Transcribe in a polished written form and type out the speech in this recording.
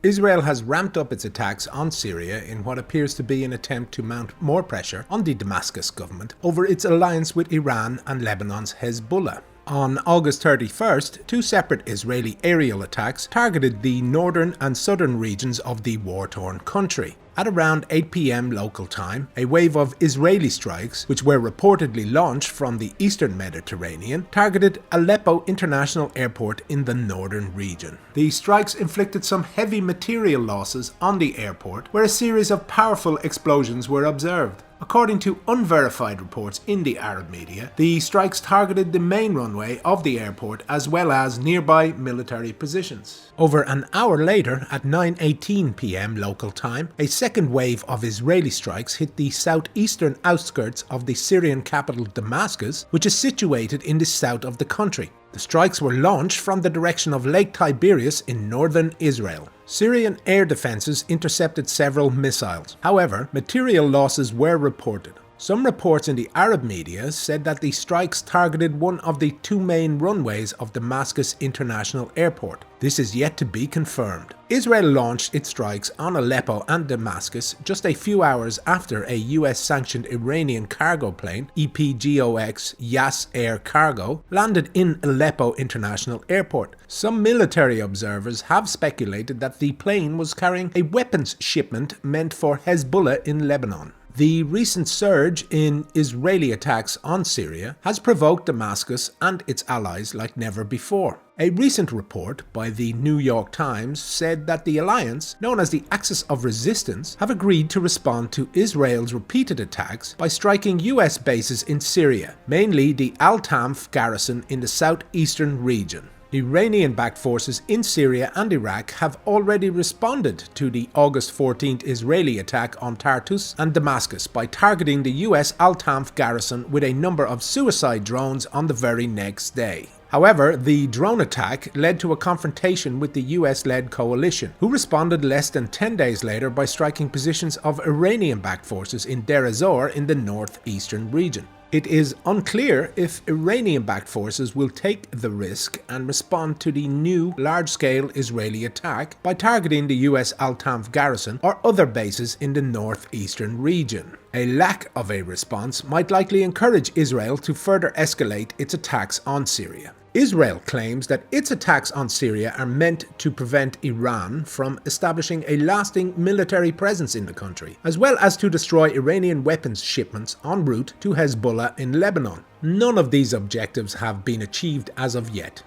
Israel has ramped up its attacks on Syria in what appears to be an attempt to mount more pressure on the Damascus government over its alliance with Iran and Lebanon's Hezbollah. On August 31st, two separate Israeli aerial attacks targeted the northern and southern regions of the war-torn country. At around 8 p.m. local time, a wave of Israeli strikes, which were reportedly launched from the eastern Mediterranean, targeted Aleppo International Airport in the northern region. The strikes inflicted some heavy material losses on the airport, where a series of powerful explosions were observed. According to unverified reports in the Arab media, the strikes targeted the main runway of the airport as well as nearby military positions. Over an hour later, at 9:18 p.m. local time, a second wave of Israeli strikes hit the southeastern outskirts of the Syrian capital Damascus, which is situated in the south of the country. The strikes were launched from the direction of Lake Tiberias in northern Israel. Syrian air defences intercepted several missiles. However, material losses were reported. Some reports in the Arab media said that the strikes targeted one of the two main runways of Damascus International Airport. This is yet to be confirmed. Israel launched its strikes on Aleppo and Damascus just a few hours after a US-sanctioned Iranian cargo plane, EPGOX Yas Air Cargo, landed in Aleppo International Airport. Some military observers have speculated that the plane was carrying a weapons shipment meant for Hezbollah in Lebanon. The recent surge in Israeli attacks on Syria has provoked Damascus and its allies like never before. A recent report by the New York Times said that the alliance, known as the Axis of Resistance, have agreed to respond to Israel's repeated attacks by striking US bases in Syria, mainly the Al-Tanf garrison in the southeastern region. Iranian-backed forces in Syria and Iraq have already responded to the August 14th Israeli attack on Tartus and Damascus by targeting the US Al-Tanf garrison with a number of suicide drones on the very next day. However, the drone attack led to a confrontation with the US-led coalition, who responded less than 10 days later by striking positions of Iranian-backed forces in Deir ez-Zor in the northeastern region. It is unclear if Iranian-backed forces will take the risk and respond to the new large-scale Israeli attack by targeting the US Al-Tanf garrison or other bases in the northeastern region. A lack of a response might likely encourage Israel to further escalate its attacks on Syria. Israel claims that its attacks on Syria are meant to prevent Iran from establishing a lasting military presence in the country, as well as to destroy Iranian weapons shipments en route to Hezbollah in Lebanon. None of these objectives have been achieved as of yet.